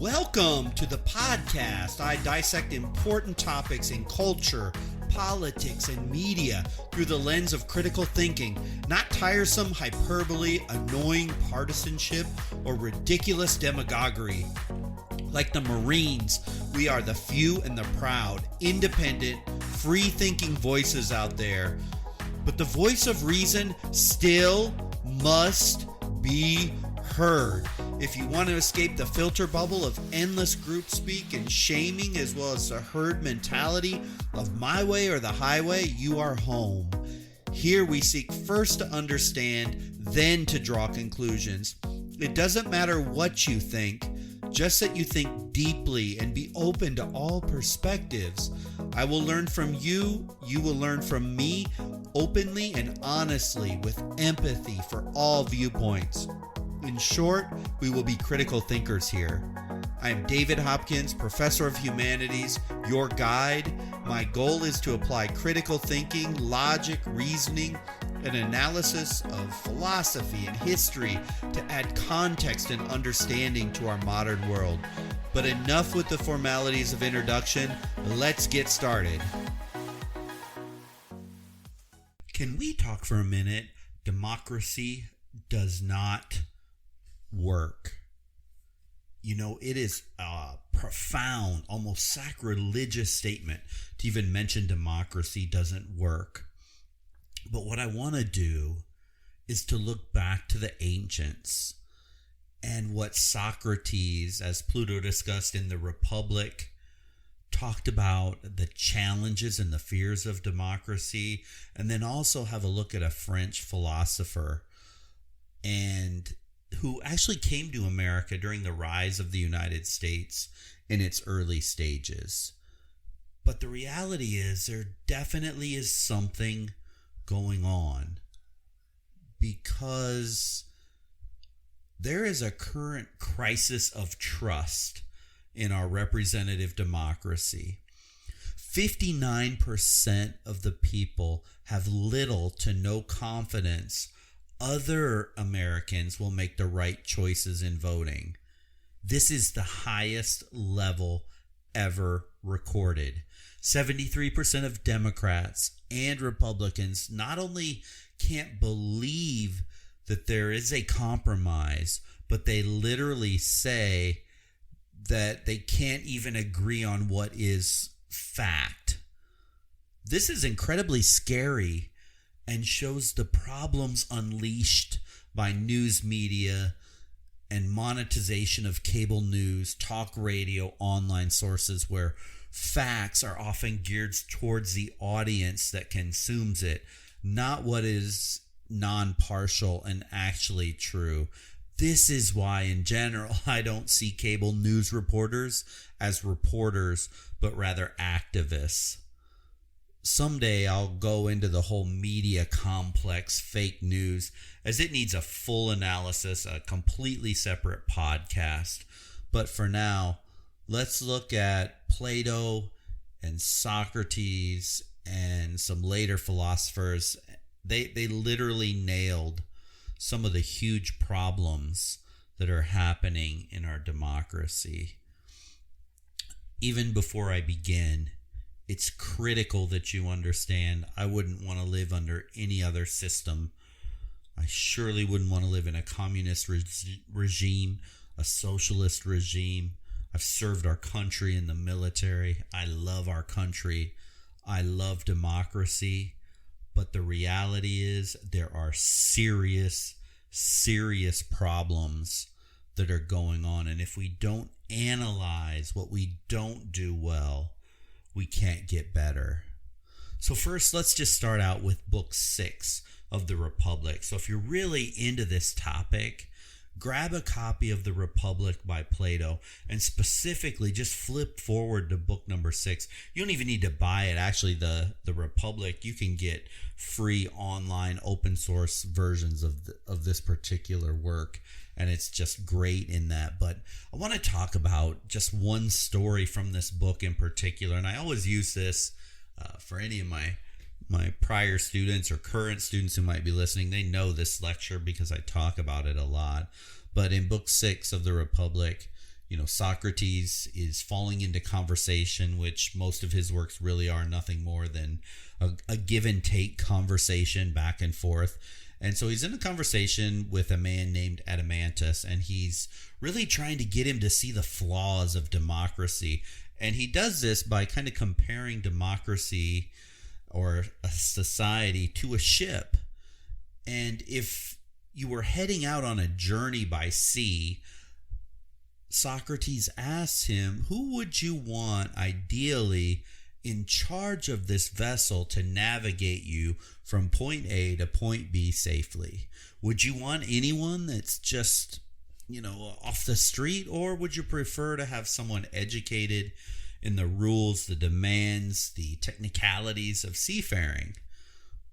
Welcome to the podcast. I dissect important topics in culture, politics, and media through the lens of critical thinking, not tiresome hyperbole, annoying partisanship, or ridiculous demagoguery. Like the Marines, we are the few and the proud, independent, free-thinking voices out there. But the voice of reason still must be heard. If you want to escape the filter bubble of endless groupspeak and shaming, as well as the herd mentality of my way or the highway, you are home. Here we seek first to understand, then to draw conclusions. It doesn't matter what you think, just that you think deeply and be open to all perspectives. I will learn from you, you will learn from me, openly and honestly, with empathy for all viewpoints. In short, we will be critical thinkers here. I am David Hopkins, Professor of Humanities, your guide. My goal is to apply critical thinking, logic, reasoning, and analysis of philosophy and history to add context and understanding to our modern world. But enough with the formalities of introduction. Let's get started. Can we talk for a minute? Democracy does not work. You know, it is a profound, almost sacrilegious statement to even mention democracy doesn't work. But what I want to do is to look back to the ancients and what Socrates, as Plato discussed in the Republic, talked about the challenges and the fears of democracy, and then also have a look at a French philosopher and who actually came to America during the rise of the United States in its early stages. But the reality is there definitely is something going on, because there is a current crisis of trust in our representative democracy. 59% of the people have little to no confidence other Americans will make the right choices in voting. This is the highest level ever recorded. 73% of Democrats and Republicans not only can't believe that there is a compromise, but they literally say that they can't even agree on what is fact. This is incredibly scary and shows the problems unleashed by news media and monetization of cable news, talk radio, online sources, where facts are often geared towards the audience that consumes it, not what is non-partial and actually true. This is why, in general, I don't see cable news reporters as reporters, but rather activists. Someday I'll go into the whole media complex, fake news, as it needs a full analysis, a completely separate podcast. But for now, let's look at Plato and Socrates and some later philosophers. They literally nailed some of the huge problems that are happening in our democracy. Even before I begin, it's critical that you understand I wouldn't want to live under any other system. I surely wouldn't want to live in a communist regime, a socialist regime. I've served our country in the military. I love our country. I love democracy. But the reality is there are serious problems that are going on. And if we don't analyze what we don't do well, we can't get better. So first, let's just start out with Book 6 of the Republic. So if you're really into this topic, grab a copy of the Republic by Plato and specifically just flip forward to book number 6. You don't even need to buy it. Actually, the Republic, you can get free online open source versions of this particular work. And it's just great in that. But I want to talk about just one story from this book in particular. And I always use this for any of my prior students or current students who might be listening. They know this lecture because I talk about it a lot. But in Book 6 of the Republic, Socrates is falling into conversation, which most of his works really are nothing more than a give and take conversation back and forth. And so he's in a conversation with a man named Adeimantus, and he's really trying to get him to see the flaws of democracy. And he does this by kind of comparing democracy or a society to a ship. And if you were heading out on a journey by sea, Socrates asks him, who would you want ideally in charge of this vessel to navigate you from point A to point B safely? Would you want anyone that's just, off the street, or would you prefer to have someone educated in the rules, the demands, the technicalities of seafaring?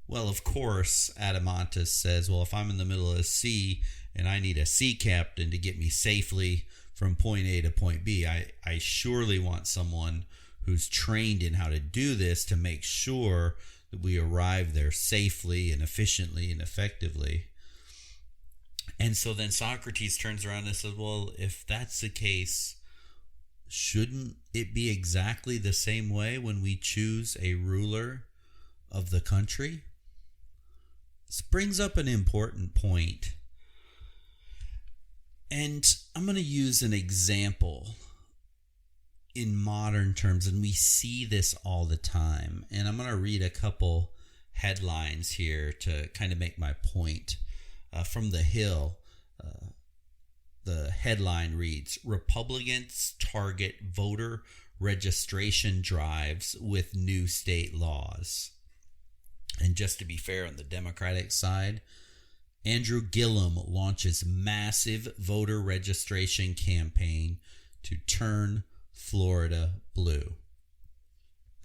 Well, of course, Adeimantus says, well, if I'm in the middle of the sea and I need a sea captain to get me safely from point A to point B, I surely want someone who's trained in how to do this to make sure that we arrive there safely and efficiently and effectively. And so then Socrates turns around and says, well, if that's the case, shouldn't it be exactly the same way when we choose a ruler of the country? This brings up an important point. And I'm going to use an example in modern terms, and we see this all the time. And I'm going to read a couple headlines here to kind of make my point. From The Hill, the headline reads, Republicans target voter registration drives with new state laws. And just to be fair, on the Democratic side, Andrew Gillum launches massive voter registration campaign to turn Florida blue.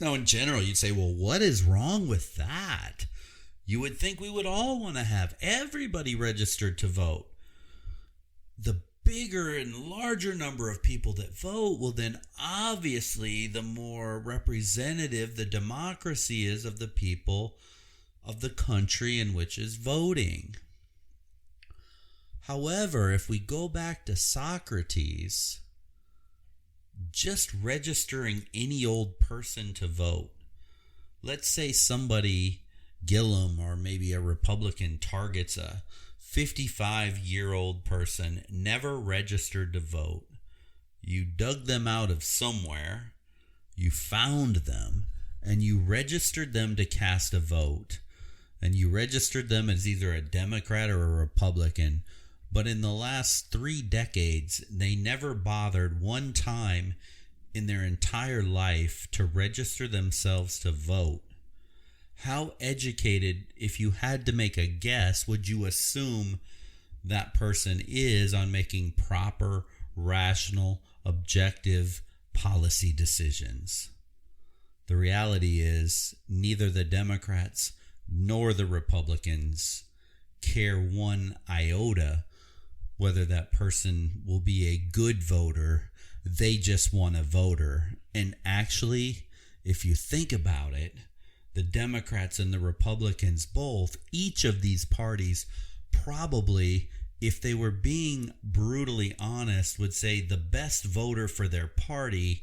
Now, in general, you'd say, well, what is wrong with that? You would think we would all want to have everybody registered to vote. The bigger and larger number of people that vote, well, then obviously the more representative the democracy is of the people of the country in which is voting. However, if we go back to Socrates, just registering any old person to vote, let's say somebody, Gillum or maybe a Republican, targets a 55-year-old person, never registered to vote. You dug them out of somewhere, you found them, and you registered them to cast a vote. And you registered them as either a Democrat or a Republican. But in the last 3 decades, they never bothered one time in their entire life to register themselves to vote. How educated, if you had to make a guess, would you assume that person is on making proper, rational, objective policy decisions? The reality is neither the Democrats nor the Republicans care one iota whether that person will be a good voter. They just want a voter. And actually, if you think about it, the Democrats and the Republicans both, each of these parties probably, if they were being brutally honest, would say the best voter for their party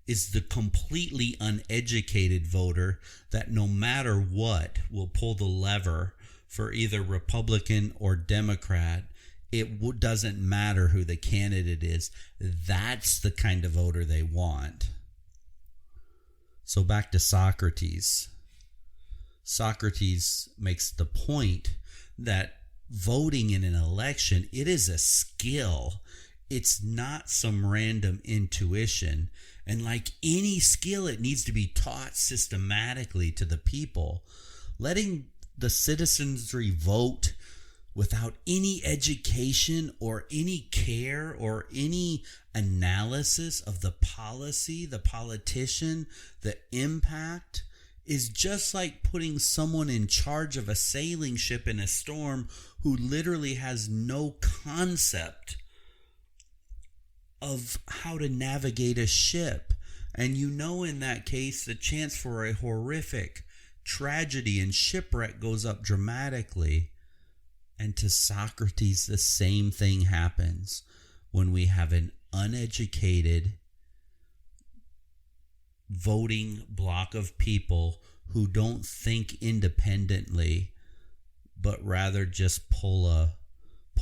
is the completely uneducated voter that no matter what will pull the lever for either Republican or Democrat. It doesn't matter who the candidate is. That's the kind of voter they want. So back to Socrates. Socrates makes the point that voting in an election, it is a skill. It's not some random intuition. And like any skill, it needs to be taught systematically to the people. Letting the citizenry vote without any education or any care or any analysis of the policy, the politician, the impact, is just like putting someone in charge of a sailing ship in a storm who literally has no concept of how to navigate a ship. And in that case, the chance for a horrific tragedy and shipwreck goes up dramatically. And to Socrates, the same thing happens when we have an uneducated voting block of people who don't think independently, but rather just pull a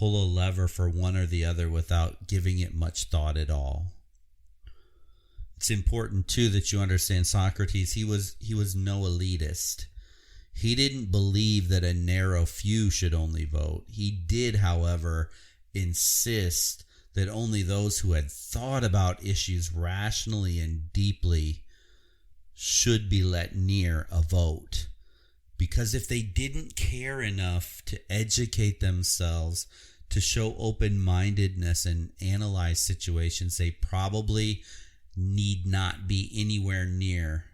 lever for one or the other without giving it much thought at all. It's important too that you understand Socrates. He was no elitist. He didn't believe that a narrow few should only vote. He did, however, insist that only those who had thought about issues rationally and deeply should be let near a vote. Because if they didn't care enough to educate themselves, to show open-mindedness and analyze situations, they probably need not be anywhere near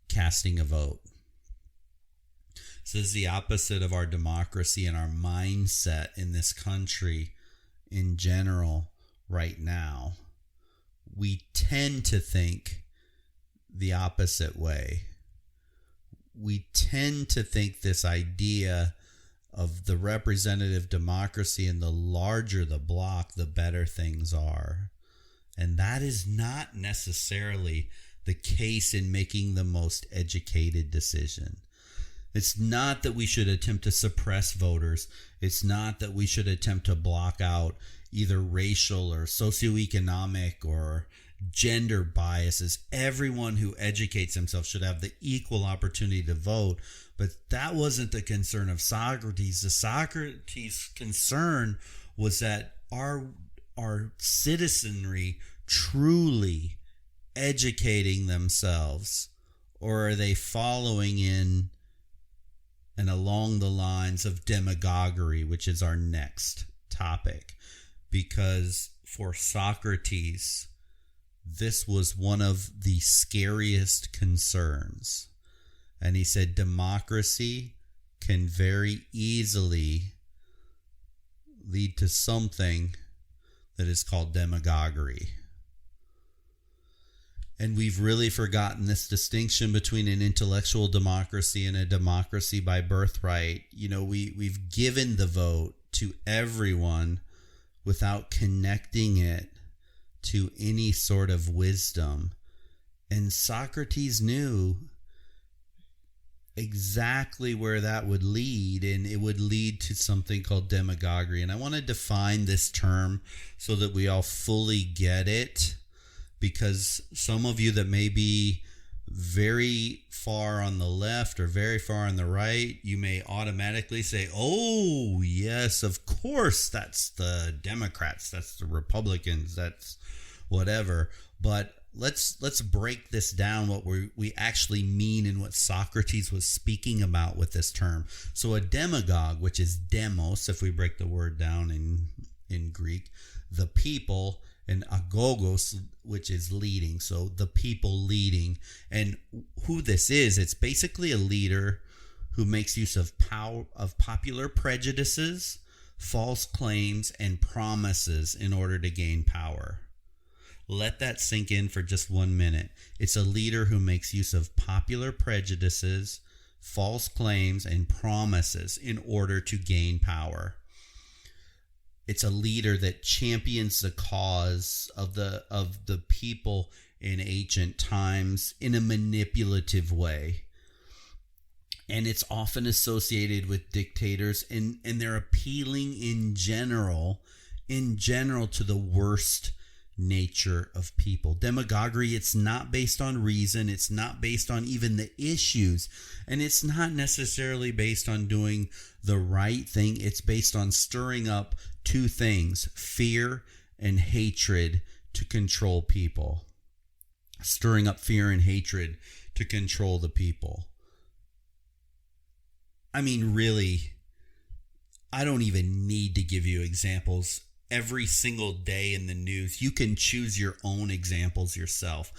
casting a vote. This is the opposite of our democracy and our mindset in this country in general right now. We tend to think the opposite way. We tend to think this idea of the representative democracy, and the larger the block, the better things are. And that is not necessarily the case in making the most educated decision. It's not that we should attempt to suppress voters. It's not that we should attempt to block out either racial or socioeconomic or gender biases. Everyone who educates themselves should have the equal opportunity to vote. But that wasn't the concern of Socrates. The Socrates' concern was that our citizenry truly educating themselves, or are they following in and along the lines of demagoguery, which is our next topic? Because for Socrates, this was one of the scariest concerns. And he said democracy can very easily lead to something that is called demagoguery. And we've really forgotten this distinction between an intellectual democracy and a democracy by birthright. You know, we've given the vote to everyone without connecting it to any sort of wisdom. And Socrates knew exactly where that would lead, and it would lead to something called demagoguery. And I want to define this term so that we all fully get it, because some of you that may be very far on the left or very far on the right, you may automatically say, oh yes, of course, that's the Democrats, that's the Republicans, that's whatever. But let's break this down, what we actually mean and what Socrates was speaking about with this term. So a demagogue, which is demos, if we break the word down in Greek, the people, and agogos, which is leading. So the people leading. And who this is, it's basically a leader who makes use of power, of popular prejudices, false claims, and promises in order to gain power. Let that sink in for just 1 minute. It's a leader who makes use of popular prejudices, false claims, and promises in order to gain power. It's a leader that champions the cause of the people in ancient times in a manipulative way. And it's often associated with dictators, and they're appealing in general to the worst nature of people. Demagoguery, it's not based on reason, it's not based on even the issues, and it's not necessarily based on doing the right thing. It's based on stirring up two things: fear and hatred to control people. Stirring up fear and hatred to control the people. I mean, really, I don't even need to give you examples. Every single day in the news, you can choose your own examples yourself,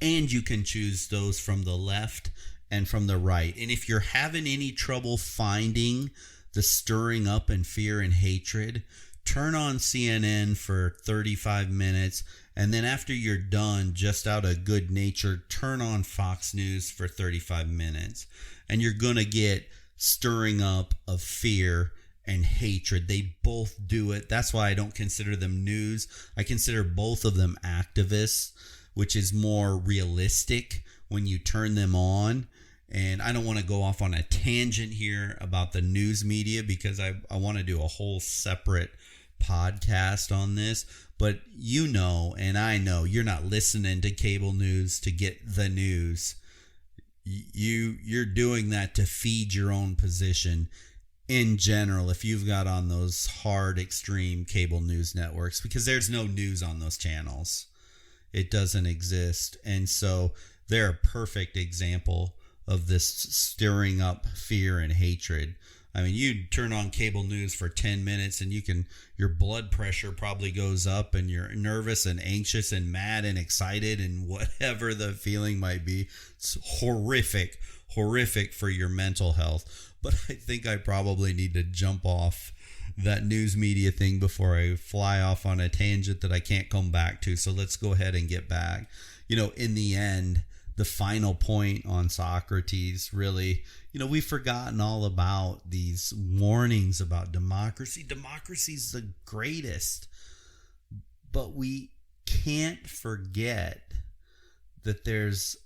and you can choose those from the left and from the right. And if you're having any trouble finding the stirring up and fear and hatred, turn on CNN for 35 minutes, and then after you're done, just out of good nature, turn on Fox News for 35 minutes, and you're going to get stirring up of fear and hatred. They both do it. That's why I don't consider them news. I consider both of them activists, which is more realistic when you turn them on. And I don't want to go off on a tangent here about the news media because I want to do a whole separate podcast on this. But you know, and I know, you're not listening to cable news to get the news. You're doing that to feed your own position in general if you've got on those hard, extreme cable news networks, because there's no news on those channels. It doesn't exist. And so they're a perfect example of this stirring up fear and hatred. I mean, you turn on cable news for 10 minutes and your blood pressure probably goes up and you're nervous and anxious and mad and excited and whatever the feeling might be. It's horrific for your mental health. But I think I probably need to jump off that news media thing before I fly off on a tangent that I can't come back to. So let's go ahead and get back. In the end, the final point on Socrates, really, we've forgotten all about these warnings about democracy. Democracy's the greatest. But we can't forget that there's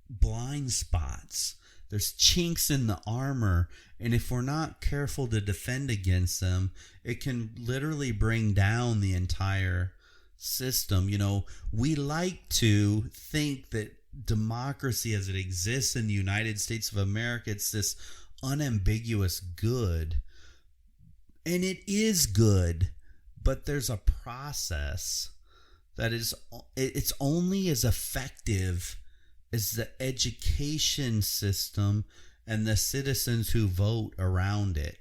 blind spots. There's chinks in the armor. And if we're not careful to defend against them, it can literally bring down the entire system. We like to think that democracy as it exists in the United States of America, it's this unambiguous good. And it is good, but there's a process that it's only as effective as the education system and the citizens who vote around it.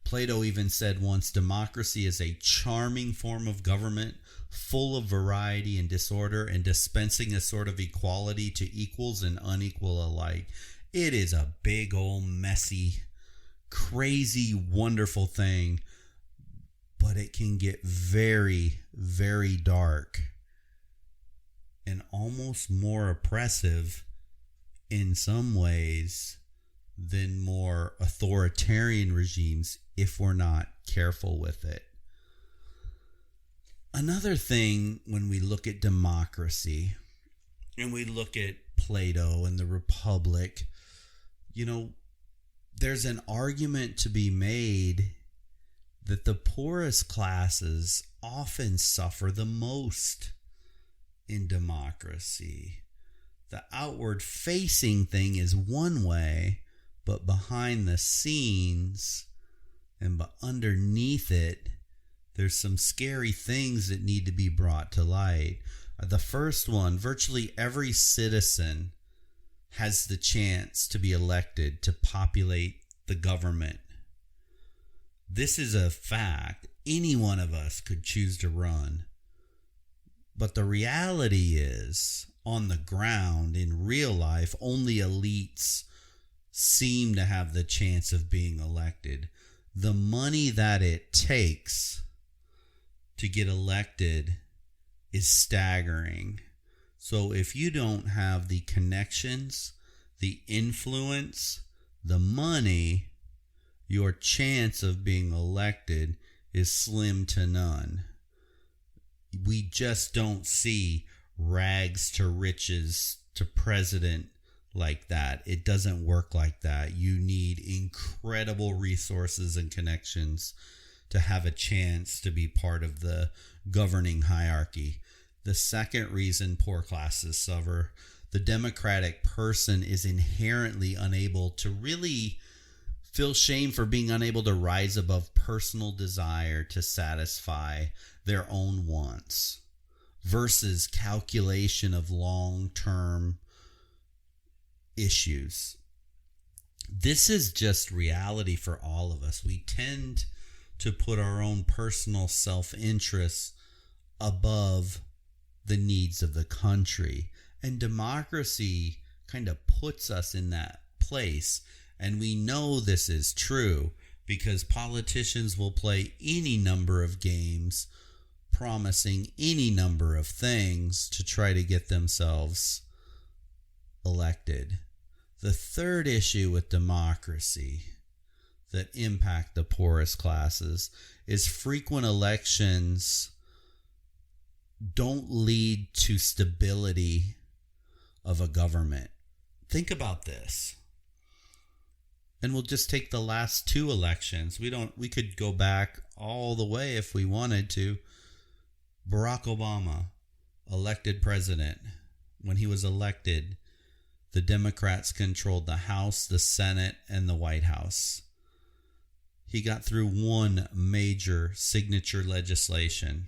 Plato even said once, democracy is a charming form of government, full of variety and disorder, and dispensing a sort of equality to equals and unequal alike. It is a big old messy, crazy, wonderful thing, but it can get very, very dark and almost more oppressive in some ways than more authoritarian regimes if we're not careful with it. Another thing, when we look at democracy and we look at Plato and the Republic, there's an argument to be made that the poorest classes often suffer the most in democracy. The outward facing thing is one way, but behind the scenes and underneath it, there's some scary things that need to be brought to light. The first one, virtually every citizen has the chance to be elected to populate the government. This is a fact. Any one of us could choose to run. But the reality is, on the ground, in real life, only elites seem to have the chance of being elected. The money that it takes to get elected is staggering. So if you don't have the connections, the influence, the money, your chance of being elected is slim to none. We just don't see rags to riches to president like that. It doesn't work like that. You need incredible resources and connections to have a chance to be part of the governing hierarchy. The second reason poor classes suffer, the democratic person is inherently unable to really feel shame for being unable to rise above personal desire to satisfy their own wants versus calculation of long-term issues. This is just reality for all of us. We tend to put our own personal self-interests above the needs of the country. And democracy kind of puts us in that place. And we know this is true because politicians will play any number of games promising any number of things to try to get themselves elected. The third issue with democracy, that impact the poorest classes is frequent elections don't lead to stability of a government. Think about this. And we'll just take the last two elections. We could go back all the way if we wanted to. Barack Obama, elected president. When he was elected, the Democrats controlled the House, the Senate, and the White House. He got through one major signature legislation,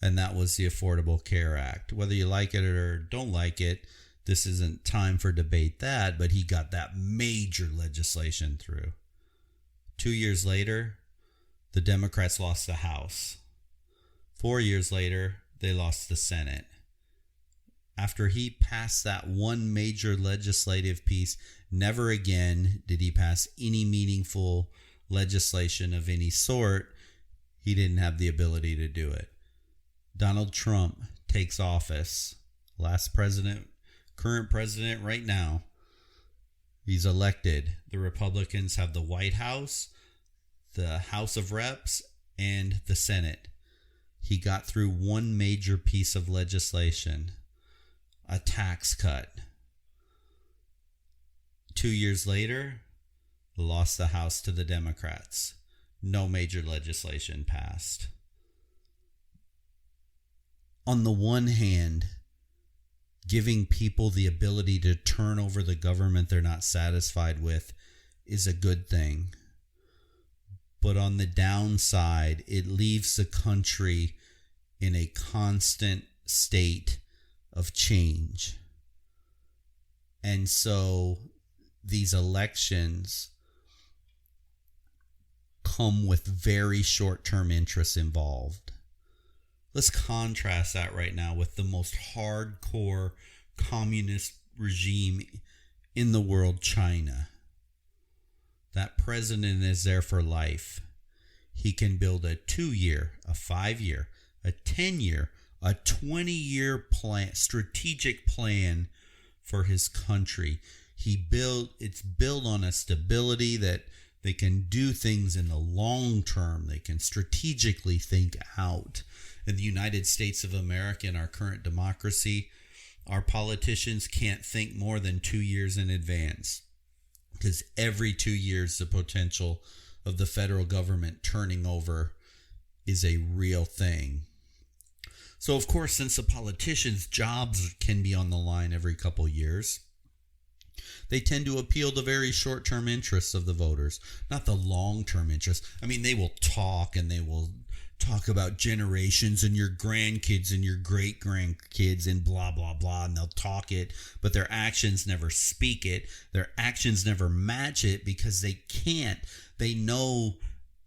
and that was the Affordable Care Act. Whether you like it or don't like it, this isn't time for debate that, but he got that major legislation through. 2 years later, the Democrats lost the House. 4 years later, they lost the Senate. After he passed that one major legislative piece, never again did he pass any meaningful legislation of any sort. He didn't have the ability to do it. Donald Trump takes office. Last president, current president right now. He's elected. The Republicans have the White House, the House of Reps, and the Senate. He got through one major piece of legislation. A tax cut. 2 years later, lost the House to the Democrats. No major legislation passed. On the one hand, giving people the ability to turn over the government they're not satisfied with is a good thing. But on the downside, it leaves the country in a constant state of change. And so these elections come with very short-term interests involved. Let's contrast that right now with the most hardcore communist regime in the world, China. That president is there for life. He can build a 2-year, a 5-year, a 10-year, a 20-year plan, strategic plan for his country. It's built on a stability that they can do things in the long term. They can strategically think out. In the United States of America, in our current democracy, our politicians can't think more than 2 years in advance, because every 2 years the potential of the federal government turning over is a real thing. So, of course, since the politicians' jobs can be on the line every couple years, they tend to appeal to very short-term interests of the voters, not the long-term interests. I mean, they will talk and they will talk about generations and your grandkids and your great-grandkids and blah, blah, blah, and they'll talk it, but their actions never speak it. Their actions never match it because they can't. They know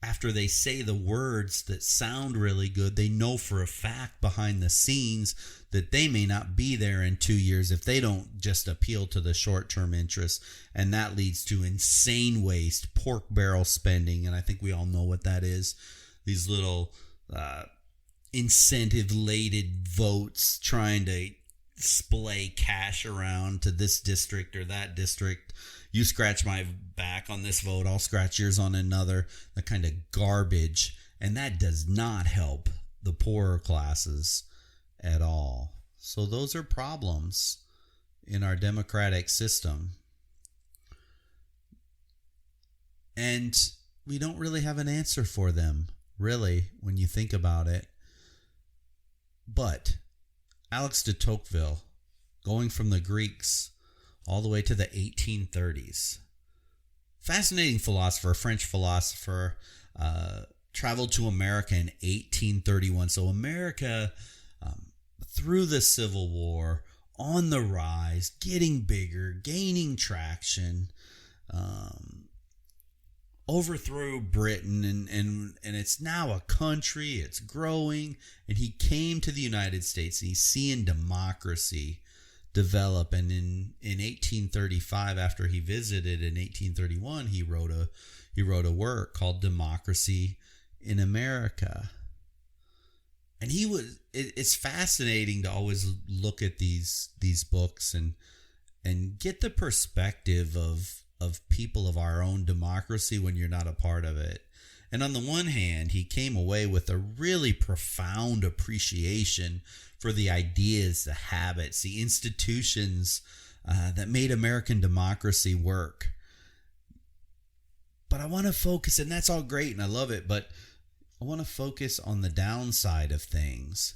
after they say the words that sound really good, they know for a fact behind the scenes that they may not be there in 2 years if they don't just appeal to the short-term interests. And that leads to insane waste, pork barrel spending, and I think we all know what that is. These little incentive-laden votes trying to splay cash around to this district or that district. You scratch my back on this vote, I'll scratch yours on another. That kind of garbage. And that does not help the poorer classes at all. So those are problems in our democratic system. And we don't really have an answer for them, really, when you think about it. But Alex de Tocqueville, going from the Greeks all the way to the 1830s. Fascinating philosopher, French philosopher, traveled to America in 1831. So America, through the Civil War, on the rise, getting bigger, gaining traction, overthrew Britain, and it's now a country, it's growing, and he came to the United States, and he's seeing democracy develop. And in 1835, after he visited in 1831, he wrote a work called Democracy in America. And it's fascinating to always look at these books and get the perspective of of people of our own democracy when you're not a part of it. And on the one hand, he came away with a really profound appreciation for the ideas, the habits, the institutions that made American democracy work. But I want to focus, and that's all great and I love it, but I want to focus on the downside of things,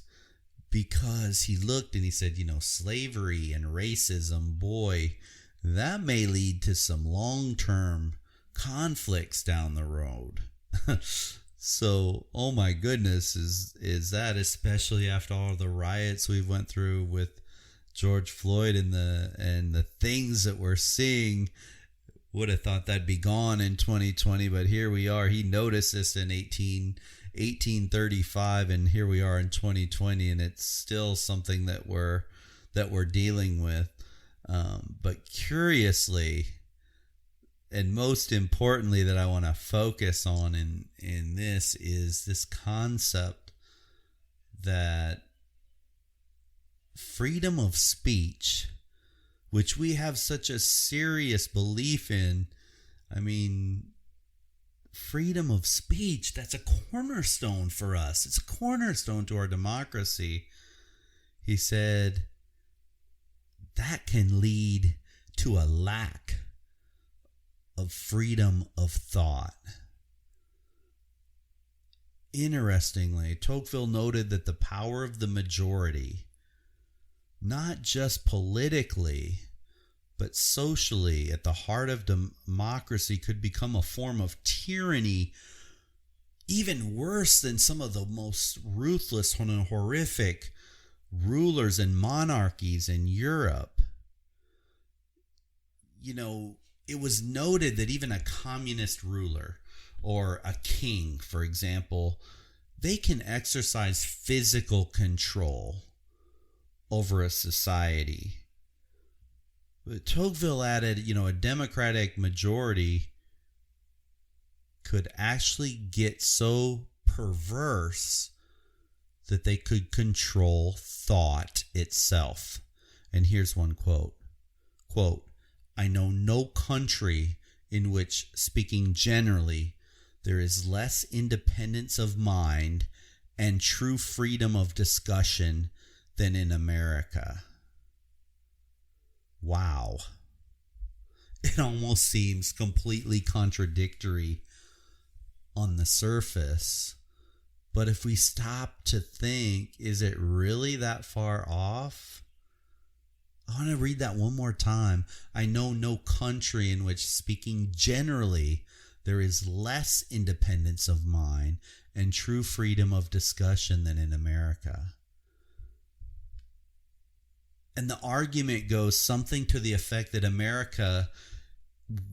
because he looked and he said, slavery and racism, boy, that may lead to some long-term conflicts down the road. So, oh my goodness, is that, especially after all the riots we've went through with George Floyd and the things that we're seeing. Would have thought that'd be gone in 2020, but here we are. He noticed this in 1835, and here we are in 2020, and it's still something that we're dealing with. But curiously, and most importantly, that I want to focus on in this is this concept that freedom of speech, which we have such a serious belief in. I mean, freedom of speech, that's a cornerstone for us. It's a cornerstone to our democracy. He said that can lead to a lack of freedom of thought. Interestingly, Tocqueville noted that the power of the majority, not just politically, but socially, at the heart of democracy, could become a form of tyranny, even worse than some of the most ruthless and horrific rulers and monarchies in Europe. It was noted that even a communist ruler or a king, for example, they can exercise physical control over a society. But Tocqueville added, a democratic majority could actually get so perverse that they could control thought itself. And here's one quote. Quote, "I know no country in which, speaking generally, there is less independence of mind and true freedom of discussion than in America." Wow. It almost seems completely contradictory on the surface. But if we stop to think, is it really that far off? I want to read that one more time. "I know no country in which, speaking generally, there is less independence of mind and true freedom of discussion than in America." And the argument goes something to the effect that America,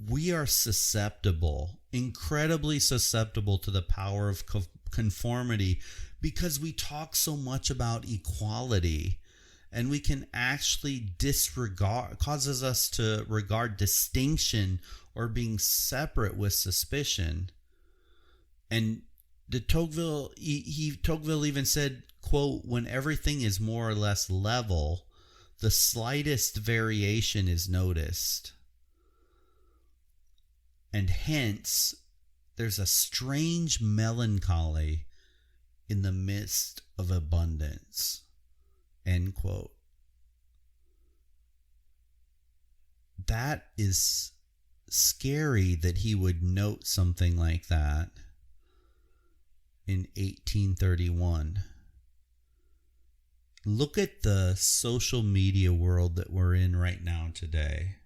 we are susceptible, incredibly susceptible to the power of conformity, because we talk so much about equality, and we can actually causes us to regard distinction or being separate with suspicion. And Tocqueville even said, quote, "When everything is more or less level, the slightest variation is noticed. And hence, there's a strange melancholy in the midst of abundance." End quote. That is scary that he would note something like that in 1831. Look at the social media world that we're in right now today.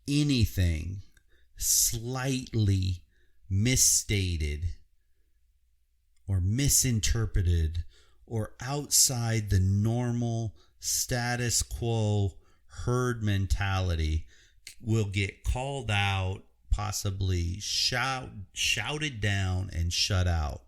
Anything slightly misstated or misinterpreted or outside the normal status quo herd mentality will get called out, possibly shouted down, and shut out.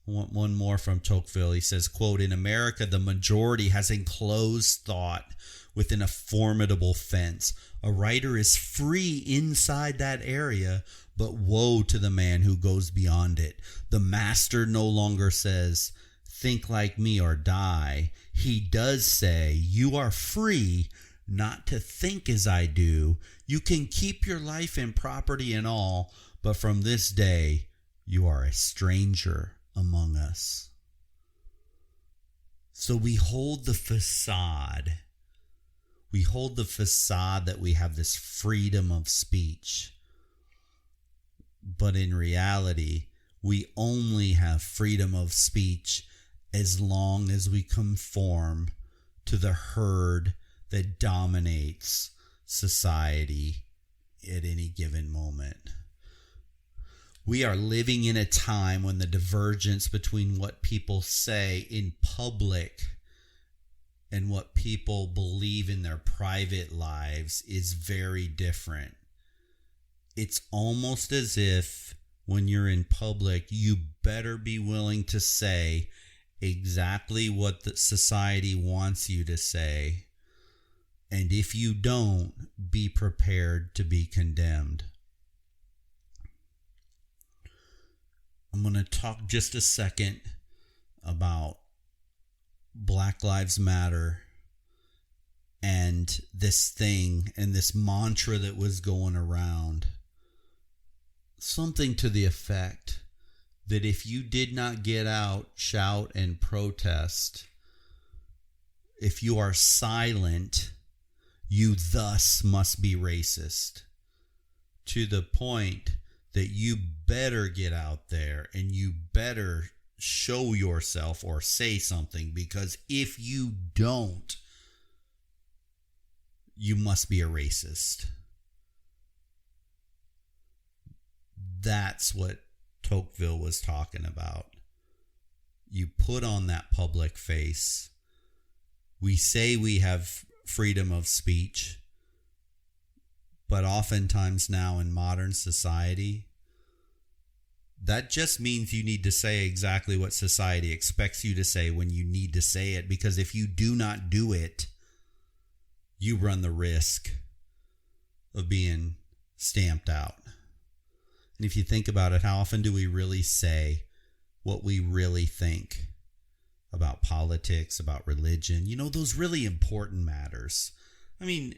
One more from Tocqueville. He says, quote, "In America, the majority has enclosed thought within a formidable fence. A writer is free inside that area, but woe to the man who goes beyond it. The master no longer says, 'Think like me or die.' He does say, 'You are free, not to think as I do. You can keep your life and property and all, but from this day you are a stranger among us. So we hold the facade. We hold the facade that we have this freedom of speech. But in reality, we only have freedom of speech as long as we conform to the herd that dominates society at any given moment. We are living in a time when the divergence between what people say in public and what people believe in their private lives is very different. It's almost as if when you're in public, you better be willing to say exactly what the society wants you to say. And if you don't, be prepared to be condemned. I'm going to talk just a second about Black Lives Matter and this thing and this mantra that was going around. Something to the effect that if you did not get out, shout, and protest, if you are silent, you thus must be racist. To the point that you better get out there and you better show yourself or say something, because if you don't, you must be a racist. That's what Tocqueville was talking about. You put on that public face. We say we have freedom of speech, but oftentimes now in modern society, that just means you need to say exactly what society expects you to say when you need to say it, because if you do not do it, you run the risk of being stamped out. And if you think about it, how often do we really say what we really think about politics, about religion? You know, those really important matters. I mean,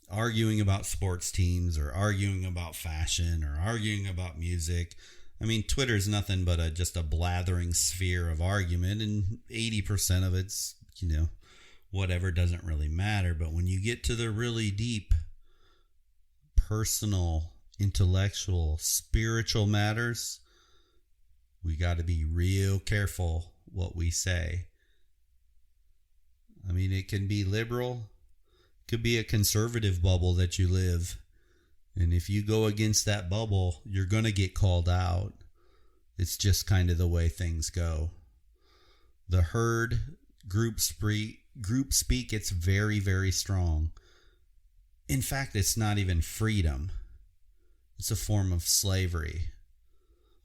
arguing about sports teams or arguing about fashion or arguing about music. I mean, Twitter's nothing but just a blathering sphere of argument, and 80% of it's, whatever, doesn't really matter. But when you get to the really deep, personal, intellectual, spiritual matters, we got to be real careful what we say. I mean, it can be liberal, it could be a conservative bubble that you live. And if you go against that bubble, you're going to get called out. It's just kind of the way things go. The herd, group speak, it's very, very strong. In fact, it's not even freedom. It's a form of slavery.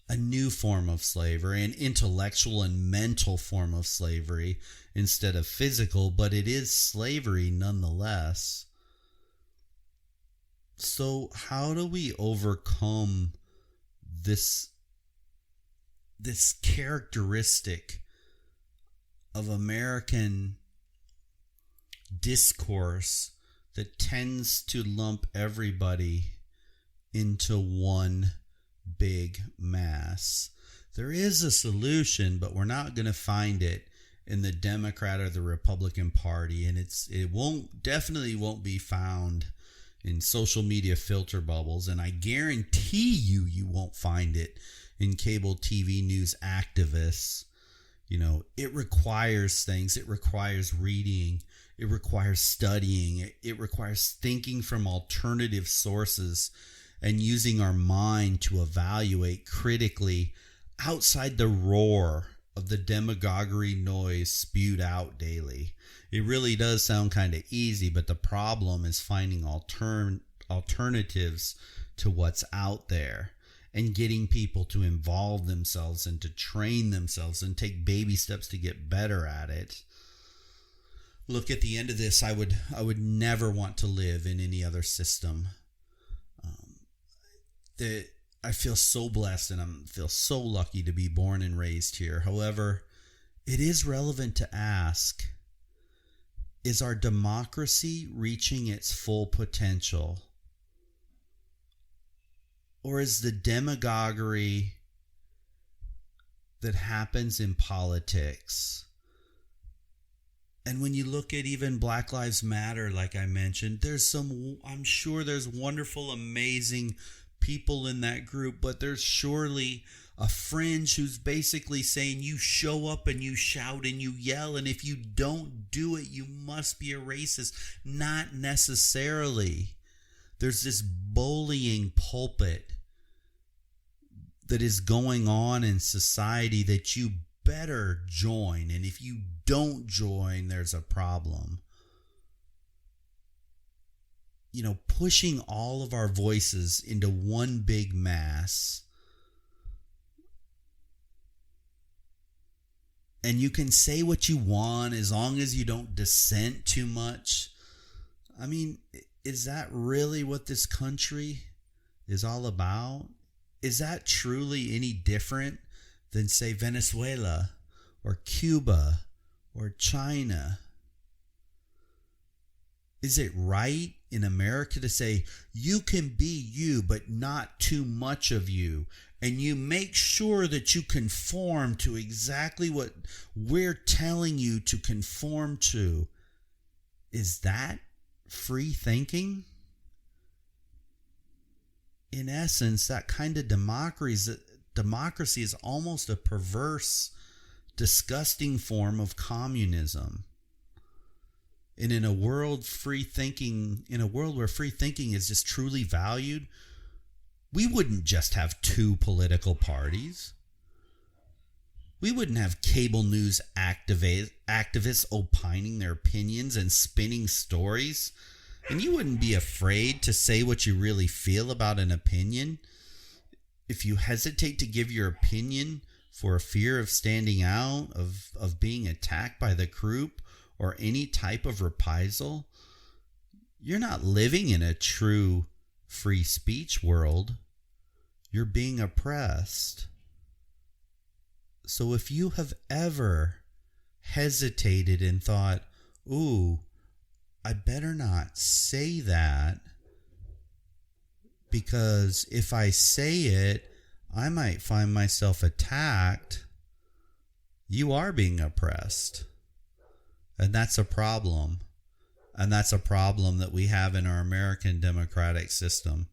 A new form of slavery, an intellectual and mental form of slavery instead of physical, but it is slavery nonetheless. So how do we overcome this characteristic of American discourse that tends to lump everybody into one big mass? There is a solution, but we're not going to find it in the Democrat or the Republican Party, and it definitely won't be found in social media filter bubbles, and I guarantee you won't find it in cable TV news activists. It requires things. It requires reading. It requires studying. It requires thinking from alternative sources and using our mind to evaluate critically outside the roar of the demagoguery noise spewed out daily. It really does sound kind of easy, but the problem is finding alternatives to what's out there and getting people to involve themselves and to train themselves and take baby steps to get better at it. Look, at the end of this, I would never want to live in any other system. I feel so blessed and I feel so lucky to be born and raised here. However, it is relevant to ask, Is our democracy reaching its full potential? Or is the demagoguery that happens in politics? And when you look at even Black Lives Matter, like I mentioned, I'm sure there's wonderful, amazing people in that group, but there's surely a fringe who's basically saying you show up and you shout and you yell, and if you don't do it, you must be a racist. Not necessarily. There's this bullying pulpit that is going on in society that you better join, and if you don't join, there's a problem. Pushing all of our voices into one big mass, and you can say what you want as long as you don't dissent too much. I mean, is that really what this country is all about? Is that truly any different than, say, Venezuela or Cuba or China? Is it right in America to say you can be you, but not too much of you, and you make sure that you conform to exactly what we're telling you to conform to? Is that free thinking? In essence, that kind of democracy is almost a perverse, disgusting form of communism. And in a world where free thinking is just truly valued, we wouldn't just have two political parties. We wouldn't have cable news activists opining their opinions and spinning stories. And you wouldn't be afraid to say what you really feel about an opinion. If you hesitate to give your opinion for a fear of standing out, of being attacked by the group, or any type of reprisal, you're not living in a true free speech world. You're being oppressed. So if you have ever hesitated and thought, ooh, I better not say that, because if I say it, I might find myself attacked, you are being oppressed. And that's a problem. And that's a problem that we have in our American democratic system.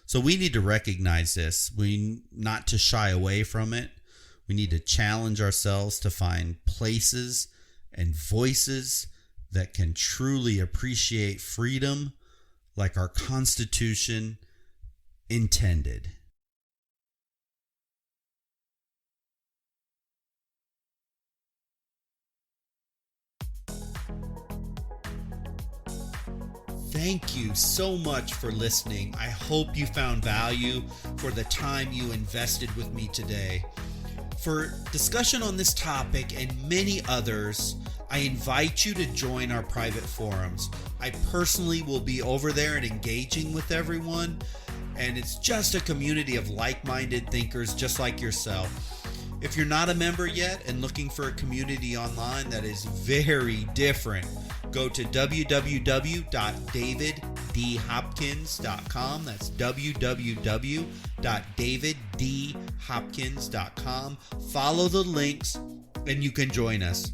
So we need to recognize this. Not to shy away from it. We need to challenge ourselves to find places and voices that can truly appreciate freedom like our Constitution intended. Thank you so much for listening. I hope you found value for the time you invested with me today. For discussion on this topic and many others, I invite you to join our private forums. I personally will be over there and engaging with everyone, and it's just a community of like-minded thinkers just like yourself. If you're not a member yet and looking for a community online that is very different, go to www.daviddhopkins.com. That's www.daviddhopkins.com. Follow the links and you can join us.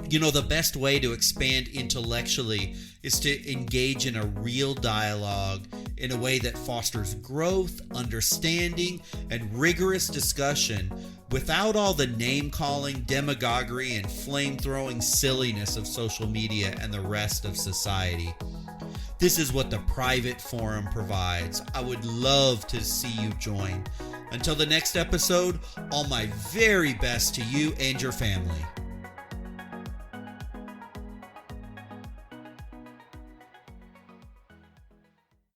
The best way to expand intellectually is to engage in a real dialogue in a way that fosters growth, understanding, and rigorous discussion without all the name-calling, demagoguery, and flame-throwing silliness of social media and the rest of society. This is what the private forum provides. I would love to see you join. Until the next episode, all my very best to you and your family.